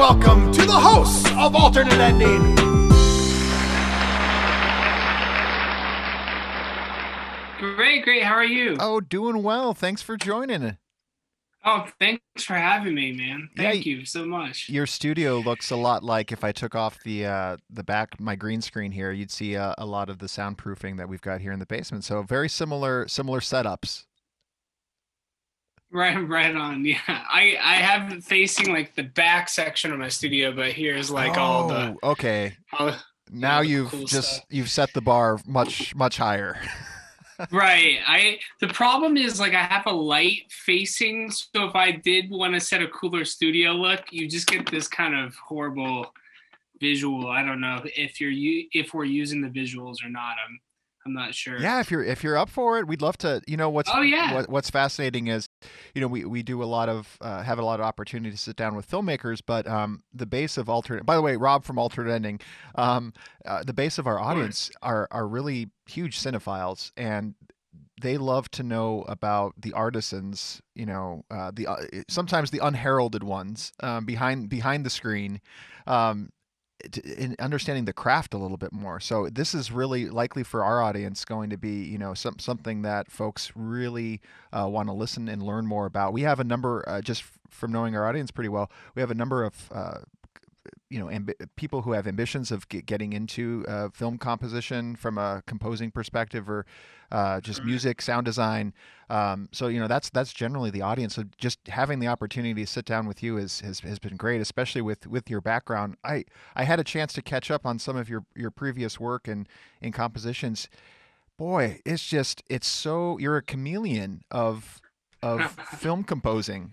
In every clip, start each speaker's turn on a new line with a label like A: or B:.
A: welcome to the hosts of Alternate Ending.
B: Great. How are you?
A: Oh, doing well. Thanks for joining.
B: Oh, thanks for having me, man.
A: Yeah,
B: Thank you so much.
A: your studio looks a lot like if I took off the back my green screen here, you'd see a lot of the soundproofing that we've got here in the basement. So very similar setups.
B: Right on. Yeah, I have it facing like the back section of my studio, but here's like
A: Oh, okay.
B: all
A: Now
B: the
A: you've
B: cool stuff.
A: just you've set the bar much higher.
B: Right. The problem is like I have a light facing, so if I did want to set a cooler studio look, you just get this kind of horrible visual. I don't know if we're using the visuals or not. I'm not sure.
A: Yeah, if you're up for it, we'd love to. You know
B: Oh yeah.
A: what's fascinating is, we do a lot of have a lot of opportunity to sit down with filmmakers, but the base of alternate. By the way, Rob from Alternate Ending, the base of our
B: Of course.
A: audience are really huge cinephiles, and they love to know about the artisans. The sometimes the unheralded ones behind the screen. Um, in understanding the craft a little bit more. So this is really likely for our audience going to be, something that folks really want to listen and learn more about. We have a number, just from knowing our audience pretty well, we have a number of people who have ambitions of getting into film composition from a composing perspective, or just
B: Right.
A: music, sound design. So that's generally the audience. So just having the opportunity to sit down with you has been great, especially with your background. I had a chance to catch up on some of your previous work and in compositions. Boy, it's so you're a chameleon of film composing.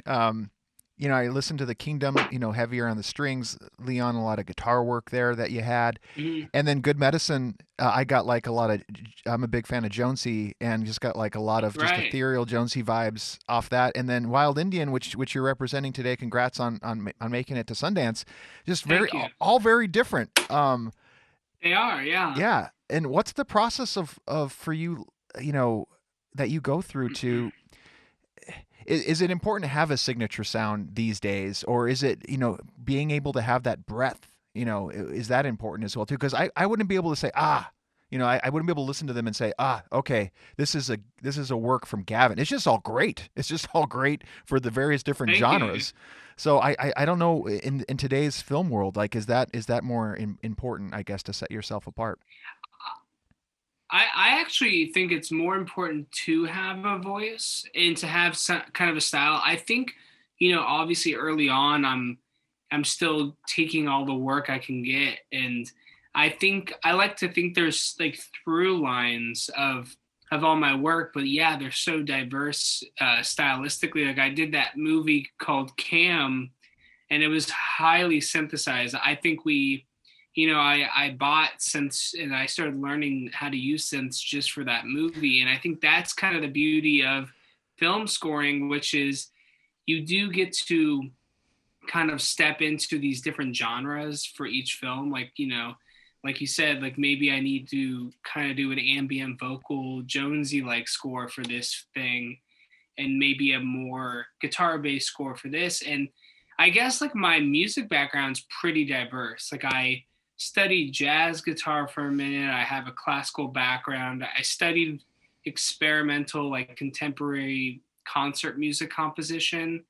A: I listened to the Kingdom, heavier on the strings. Leon, a lot of guitar work there that you had,
B: Mhm.
A: and then Good Medicine. I got like a lot of. I'm a big fan of Jonesy, and just got like a lot of just
B: Right.
A: ethereal Jonesy vibes off that. And then Wild Indian, which you're representing today. Congrats on making it to Sundance. Just very
B: Thank you.
A: all very different.
B: They are, yeah.
A: Yeah. And what's the process of for you, you know, that you go through to is it important to have a signature sound these days, or is it, being able to have that breadth, is that important as well too? Because I wouldn't be able to say, I wouldn't be able to listen to them and say, okay, this is a work from Gavin. It's just all great. It's just all great for the various different
B: Thank you.
A: genres. So I don't know, in today's film world, like, is that more important, I guess, to set yourself apart?
B: I actually think it's more important to have a voice and to have some kind of a style. I think, obviously early on, I'm still taking all the work I can get, and I like to think there's like through lines of all my work, but yeah, they're so diverse stylistically. Like I did that movie called Cam, and it was highly synthesized. I think I bought synths and I started learning how to use synths just for that movie. And I think that's kind of the beauty of film scoring, which is you do get to kind of step into these different genres for each film. Like you said, like maybe I need to kind of do an ambient vocal Jonesy like score for this thing, and maybe a more guitar based score for this. And I guess like my music background's pretty diverse. Like I studied jazz guitar for a minute. I have a classical background. I studied experimental, like contemporary concert music composition.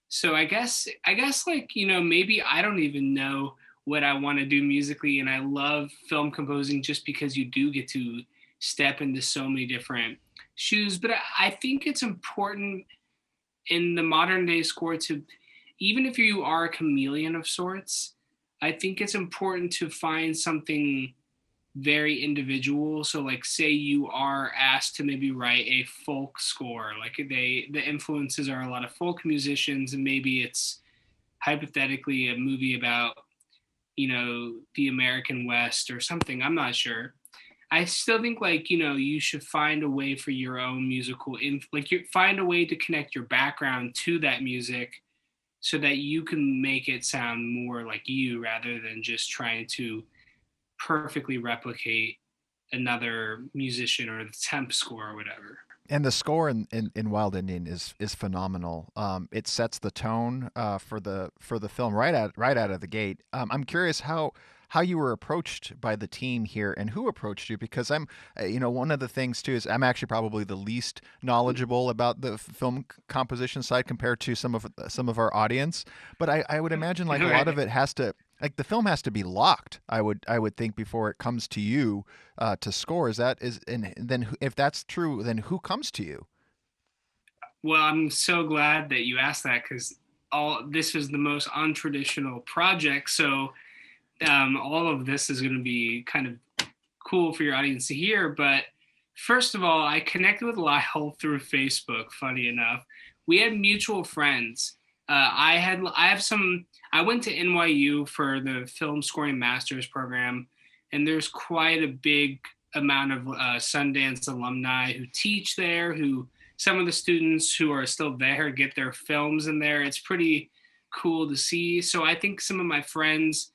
B: So I guess like, maybe I don't even know what I want to do musically, and I love film composing just because you do get to step into so many different shoes. But I think it's important in the modern day score to, even if you are a chameleon of sorts, I think it's important to find something very individual. So like say you are asked to maybe write a folk score, like the influences are a lot of folk musicians, and maybe it's hypothetically a movie about, the American West or something. I'm not sure. I still think like, you should find a way for your own like you find a way to connect your background to that music so that you can make it sound more like you rather than just trying to perfectly replicate another musician or the temp score or whatever.
A: And the score in Wild Indian is phenomenal. It sets the tone for the film right out of the gate. I'm curious how you were approached by the team here and who approached you, because I'm one of the things too is I'm actually probably the least knowledgeable about the film composition side compared to some of our audience. But I would imagine like a lot
B: Right.
A: of it has to, like, the film has to be locked. I would think before it comes to you to score. Is that is and then if that's true, then who comes to you?
B: Well, I'm so glad that you asked that because all this is the most untraditional project. So all of this is going to be kind of cool for your audience to hear. But first of all, I connected with Lyle through Facebook. Funny enough, we had mutual friends. I have some. I went to NYU for the film scoring master's program, and there's quite a big amount of Sundance alumni who teach there. Who some of the students who are still there get their films in there. It's pretty cool to see. So I think some of my friends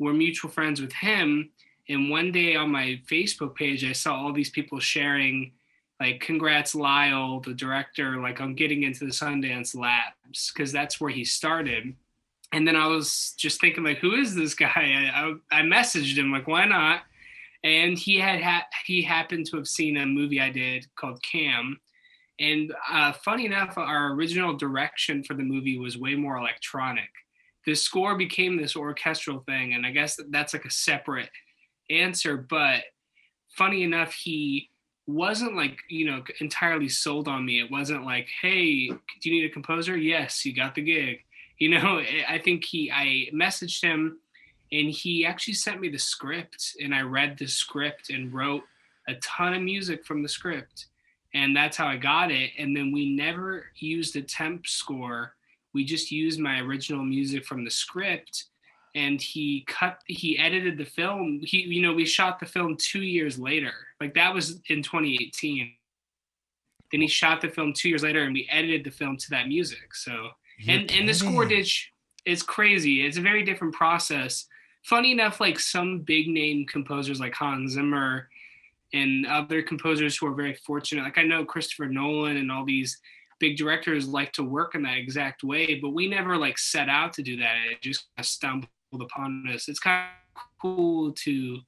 B: were mutual friends with him. And one day on my Facebook page, I saw all these people sharing, like, congrats, Lyle, the director, like, I'm getting into the Sundance labs, because that's where he started. And then I was just thinking, like, who is this guy? I messaged him, like, why not? And he happened to have seen a movie I did called Cam. And funny enough, our original direction for the movie was way more electronic. The score became this orchestral thing, and I guess that's like a separate answer. But funny enough, he wasn't like entirely sold on me. It wasn't like, hey, do you need a composer? Yes, you got the gig. I think I messaged him, and he actually sent me the script, and I read the script and wrote a ton of music from the script, and that's how I got it. And then we never used a temp score. We just used my original music from the script, and he edited the film. We shot the film 2 years later. Like, that was in 2018. Then he shot the film 2 years later, and we edited the film to that music. So,
A: You're
B: and the score
A: kidding.
B: did it's crazy. It's a very different process. Funny enough, like some big name composers like Hans Zimmer and other composers who are very fortunate. Like, I know Christopher Nolan and all these big directors like to work in that exact way, but we never like set out to do that. It just kind of stumbled upon us. It's kind of cool to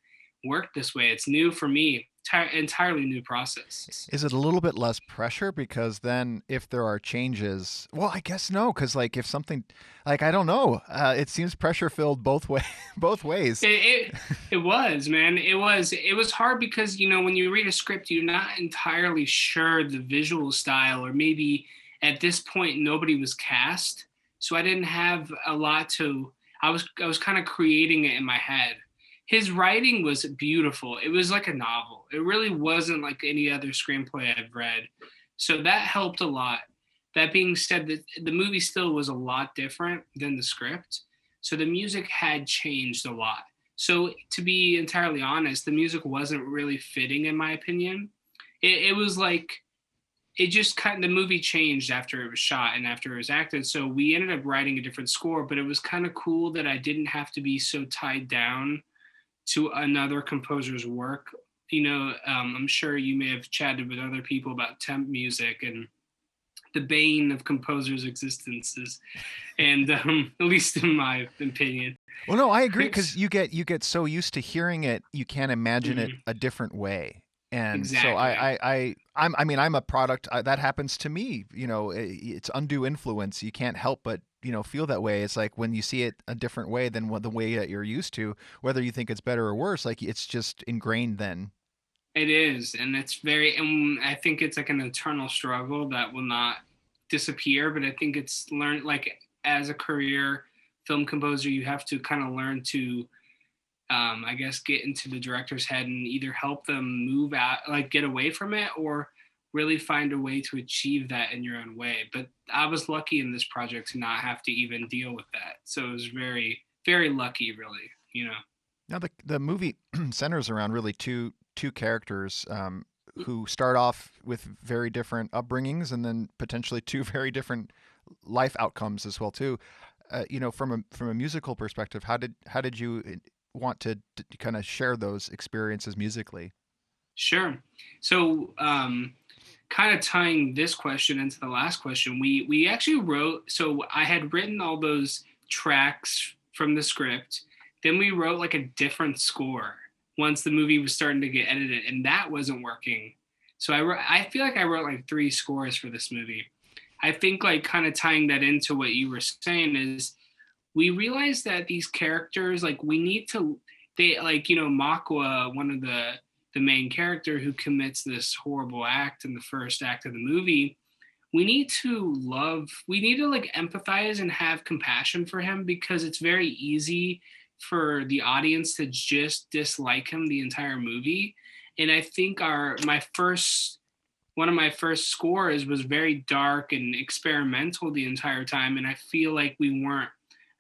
B: work this way. It's new for me, entirely new process.
A: Is it a little bit less pressure because then if there are changes, well, I guess no, because like if something, like I don't know, it seems pressure filled both way, both ways.
B: It was, man. It was hard because when you read a script, you're not entirely sure the visual style, or maybe at this point nobody was cast, so I didn't have a lot to. I was kind of creating it in my head. His writing was beautiful. It was like a novel. It really wasn't like any other screenplay I've read, so that helped a lot. That being said, the movie still was a lot different than the script, so the music had changed a lot. So to be entirely honest, the music wasn't really fitting in my opinion. It was like it just kind of, the movie changed after it was shot and after it was acted. So we ended up writing a different score, but it was kind of cool that I didn't have to be so tied down to another composer's work. I'm sure you may have chatted with other people about temp music, and the bane of composers' existences, and at least in my opinion.
A: Well, no, I agree because you get so used to hearing it, you can't imagine it
B: Mhm.
A: a different way. And so
B: Exactly.
A: I mean, I'm a product that happens to me. It's undue influence. You can't help but feel that way. It's like when you see it a different way than what the way that you're used to, whether you think it's better or worse, like it's just ingrained then.
B: It is, and and I think it's like an eternal struggle that will not disappear. But I think it's learned, like, as a career film composer, you have to kind of learn to, I guess, get into the director's head and either help them move out, like get away from it, or really find a way to achieve that in your own way. But I was lucky in this project to not have to even deal with that. So it was very, very lucky, really,
A: Now the movie centers around really two characters who start off with very different upbringings and then potentially two very different life outcomes as well too. From a musical perspective, how did you want to kind of share those experiences musically?
B: Sure. So kind of tying this question into the last question, we actually wrote. So I had written all those tracks from the script. Then we wrote like a different score once the movie was starting to get edited, and that wasn't working. So I feel like I wrote like 3 scores for this movie. I think like kind of tying that into what you were saying is we realized that these characters, like we need to, they like, Makwa, one of the main character who commits this horrible act in the first act of the movie, we need to like empathize and have compassion for him, because it's very easy for the audience to just dislike him the entire movie. And I think one of my first scores was very dark and experimental the entire time, and I feel like we weren't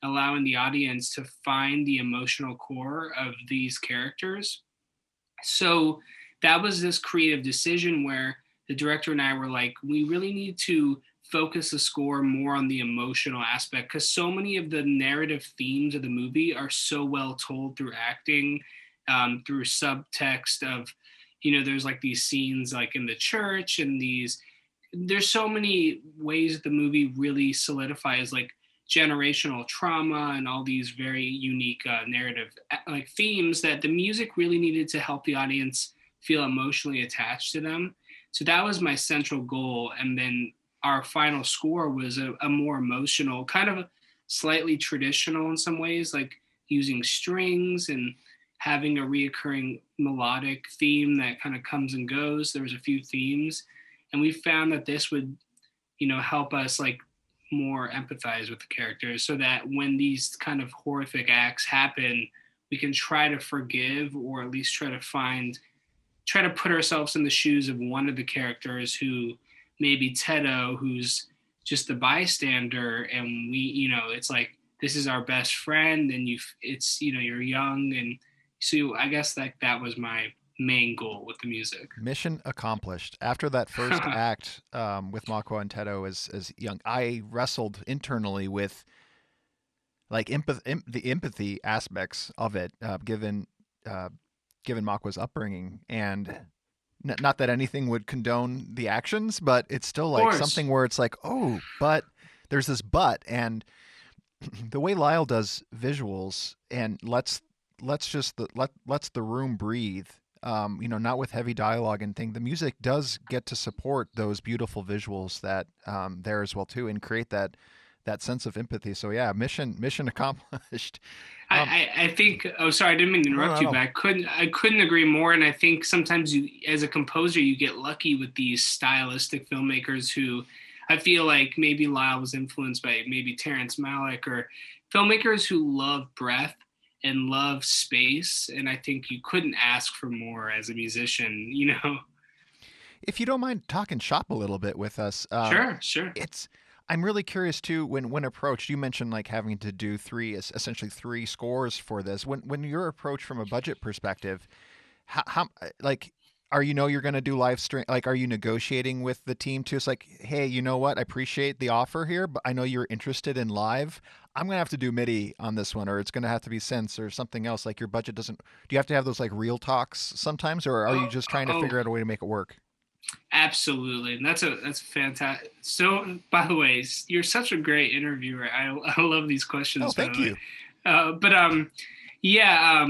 B: allowing the audience to find the emotional core of these characters. So that was this creative decision where the director and I were like, we really need to focus the score more on the emotional aspect, because so many of the narrative themes of the movie are so well told through acting, through subtext of, there's like these scenes like in the church, and there's so many ways that the movie really solidifies like generational trauma and all these very unique narrative like themes, that the music really needed to help the audience feel emotionally attached to them. So that was my central goal. And then our final score was a more emotional, kind of slightly traditional in some ways, like using strings and having a reoccurring melodic theme that kind of comes and goes. There was a few themes, and we found that this would, help us like more empathize with the characters, so that when these kind of horrific acts happen, we can try to forgive, or at least try to put ourselves in the shoes of one of the characters, who maybe Tedo, who's just a bystander, and it's like, this is our best friend, and you're young. And so I guess that was my main goal with the music.
A: Mission accomplished. After that first act with Makwa and Tedo as young, I wrestled internally with like the empathy aspects of it, given Makwa's upbringing, and not that anything would condone the actions, but it's still
B: Of
A: like
B: course.
A: something where it's like, oh, but there's this but, and the way Lyle does visuals and lets the room breathe. Not with heavy dialogue and thing. The music does get to support those beautiful visuals that there as well too, and create that sense of empathy. So yeah, mission accomplished.
B: I think. Oh, sorry, I didn't mean to
A: No,
B: interrupt
A: no,
B: you, but
A: no.
B: I couldn't agree more. And I think sometimes you, as a composer, you get lucky with these stylistic filmmakers who, I feel like maybe Lyle was influenced by maybe Terrence Malick, or filmmakers who love breath and love space. And I think you couldn't ask for more as a musician.
A: If you don't mind talking shop a little bit with us,
B: Sure, sure.
A: it's I'm really curious too. When approached, you mentioned like having to do essentially 3 scores for this. When you're approached from a budget perspective, how like are you're going to do live stream? Like, are you negotiating with the team too? It's like, hey, you know what? I appreciate the offer here, but I know you're interested in live. I'm going to have to do MIDI on this one, or it's going to have to be synths or something else. Like, your budget doesn't. Do you have to have those like real talks sometimes, or are you
B: Oh,
A: just trying to
B: oh,
A: figure out a way to make it work?
B: absolutely. And that's fantastic. So, by the way, you're such a great interviewer. I love these
A: Oh,
B: questions, by the
A: thank
B: way.
A: you.
B: But yeah,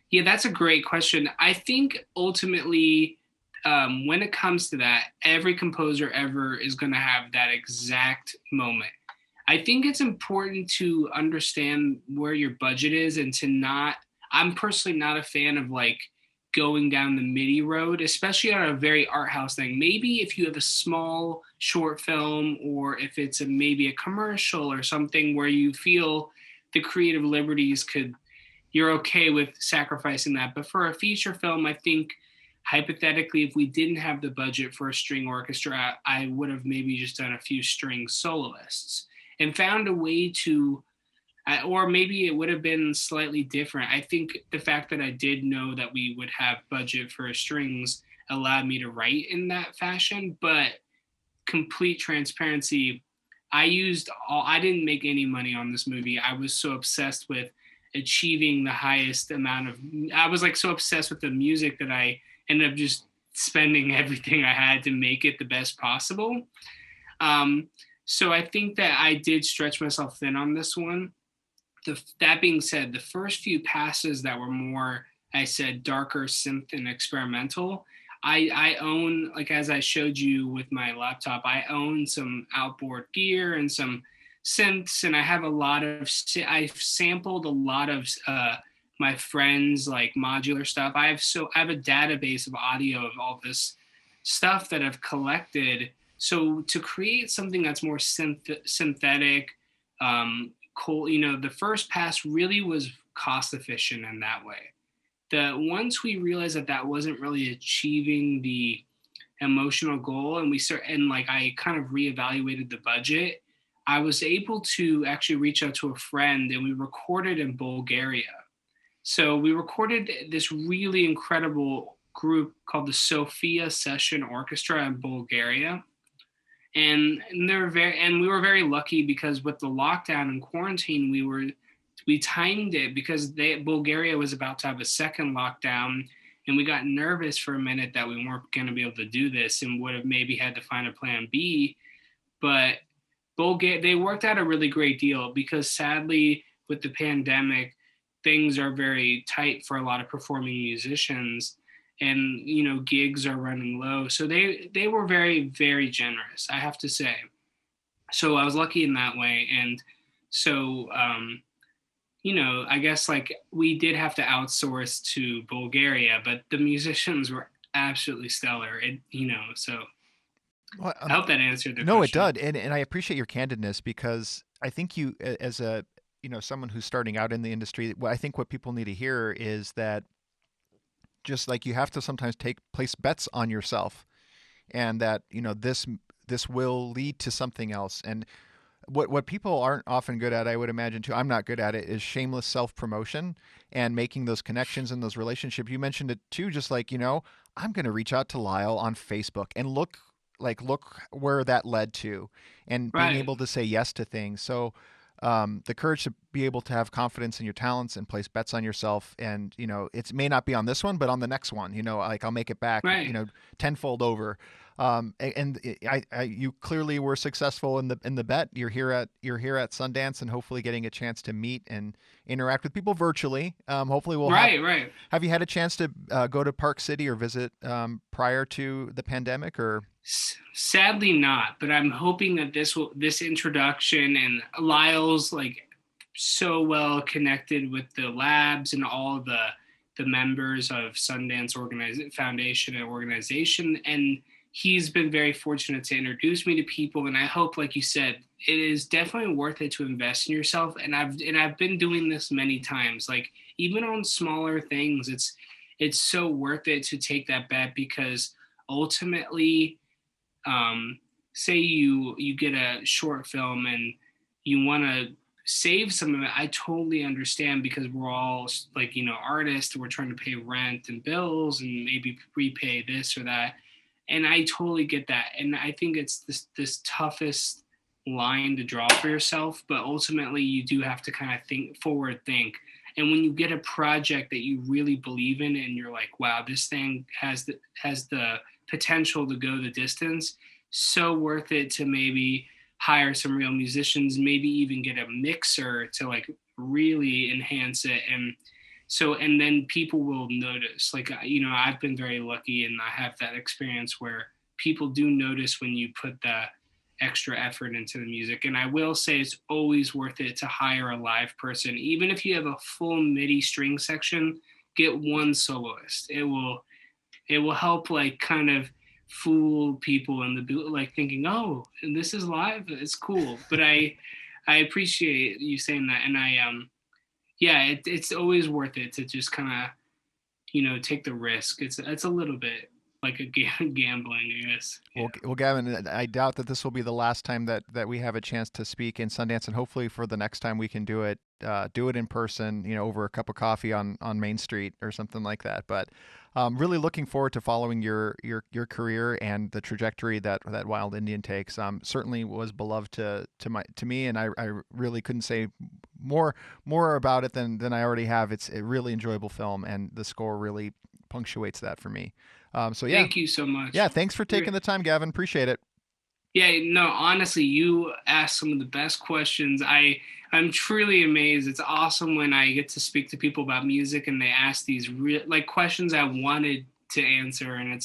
B: yeah, that's a great question. I think ultimately, when it comes to that, every composer ever is going to have that exact moment. I think it's important to understand where your budget is, and to not. I'm personally not a fan of like going down the MIDI road, especially on a very art house thing. Maybe if you have a small short film, or if it's maybe a commercial or something where you feel the creative liberties you're okay with sacrificing that. But for a feature film, I think hypothetically, if we didn't have the budget for a string orchestra, I would have maybe just done a few string soloists and found a way to, or maybe it would have been slightly different. I think the fact that I did know that we would have budget for strings allowed me to write in that fashion. But complete transparency, I didn't make any money on this movie. I was so obsessed with achieving the highest amount of, I was like so obsessed with the music that I ended up just spending everything I had to make it the best possible. Um, so I think that I did stretch myself thin on this one. That being said, the first few passes that were more, I said, darker synth and experimental, I own, like as I showed you with my laptop, I own some outboard gear and some synths, and I have a lot of, I've sampled a lot of my friends like modular stuff. I have a database of audio of all this stuff that I've collected. So to create something that's more synthetic, cool, the first pass really was cost efficient in that way. Once we realized that that wasn't really achieving the emotional goal, and like I kind of reevaluated the budget, I was able to actually reach out to a friend, and we recorded in Bulgaria. So we recorded this really incredible group called the Sofia Session Orchestra in Bulgaria. And we were very lucky because with the lockdown and quarantine, we timed it because Bulgaria was about to have a second lockdown, and we got nervous for a minute that we weren't going to be able to do this and would have maybe had to find a plan B. But they worked out a really great deal because sadly with the pandemic, things are very tight for a lot of performing musicians, and gigs are running low. So they were very, very generous, I have to say. So I was lucky in that way. And so I guess like we did have to outsource to Bulgaria, but the musicians were absolutely stellar. So
A: Well,
B: I hope that answered the
A: no, it
B: question.
A: did, and I appreciate your candidness because I think you, as a someone who's starting out in the industry, I think what people need to hear is that just like you have to sometimes place bets on yourself, and that this will lead to something else. And what people aren't often good at, I would imagine too, I'm not good at it, is shameless self promotion and making those connections and those relationships. You mentioned it too, just like, I'm going to reach out to Lyle on Facebook and look where that led to, and being
B: Right,
A: able to say yes to things. So the courage to be able to have confidence in your talents and place bets on yourself, and it may not be on this one but on the next one, like I'll make it back,
B: right.
A: tenfold over. You clearly were successful in the bet. You're here at Sundance, and hopefully getting a chance to meet and interact with people virtually. Hopefully we'll have.
B: Right, right.
A: Have you had a chance to go to Park City or visit prior to the pandemic, or?
B: Sadly not, but I'm hoping that this introduction, and Lyle's like so well connected with the labs and all the members of Sundance Foundation and organization, and he's been very fortunate to introduce me to people. And I hope, like you said, it is definitely worth it to invest in yourself. And I've been doing this many times, like even on smaller things. It's so worth it to take that bet because ultimately, say you get a short film and you want to save some of it. I totally understand because we're all like artists. We're trying to pay rent and bills and maybe repay this or that, and I totally get that. And I think it's this toughest line to draw for yourself, but ultimately you do have to kind of think. And when you get a project that you really believe in and you're like, wow, this thing has the potential to go the distance, so worth it to maybe hire some real musicians, maybe even get a mixer to like really enhance it. And then people will notice. Like, I've been very lucky and I have that experience where people do notice when you put the extra effort into the music. And I will say it's always worth it to hire a live person. Even if you have a full MIDI string section, get one soloist. It will help like kind of fool people in the like thinking, oh, and this is live, it's cool. But I appreciate you saying that. And yeah, it's always worth it to just kind of take the risk. It's a little bit like a gambling, I guess. Yeah.
A: Well, Gavin, I doubt that this will be the last time that we have a chance to speak in Sundance, and hopefully for the next time we can do it in person, over a cup of coffee on Main Street or something like that. But really looking forward to following your career and the trajectory that Wild Indian takes. Certainly was beloved to me, and I really couldn't say more about it than I already have. It's a really enjoyable film, and the score really punctuates that for me. So yeah,
B: Thank you so
A: yeah.
B: much.
A: Thanks for taking the time, Gavin. Appreciate it.
B: Yeah, no, honestly, you asked some of the best questions. I'm truly amazed. It's awesome when I get to speak to people about music and they ask these like questions I wanted to answer, and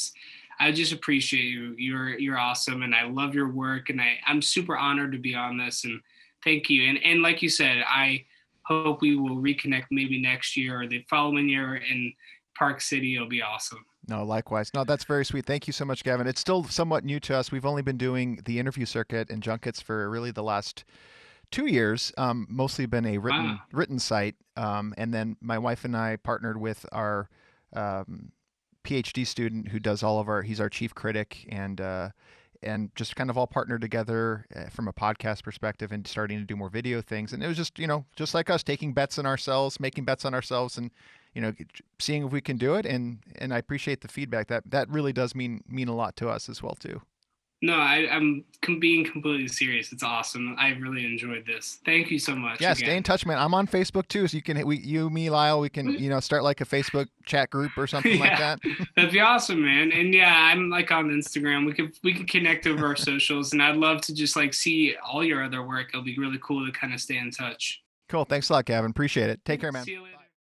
B: I just appreciate you. You're awesome, and I love your work, and I'm super honored to be on this, and thank you. And like you said, I hope we will reconnect maybe next year or the following year in Park City. It'll be awesome.
A: No, likewise. No, that's very sweet. Thank you so much, Gavin. It's still somewhat new to us. We've only been doing the interview circuit and junkets for really the last 2 years. Mostly been a
B: Wow.
A: written site, and then my wife and I partnered with our PhD student who does all of our. He's our chief critic, and just kind of all partnered together from a podcast perspective and starting to do more video things. And it was just just like us taking bets on ourselves, making bets on ourselves, and seeing if we can do it. And I appreciate the feedback. That really does mean a lot to us as well too.
B: No, being completely serious. It's awesome. I really enjoyed this. Thank you so much
A: Yeah, stay in
B: again.
A: touch, man. I'm on Facebook too, so you, me, Lyle, we can start like a Facebook chat group or something like
B: Yeah,
A: that.
B: that'd be awesome, man. And yeah, I'm like on Instagram. We could connect over our socials, and I'd love to just like see all your other work. It'll be really cool to kind of stay in touch.
A: Cool. Thanks a lot, Gavin. Appreciate it. Take care, man.
B: See you later.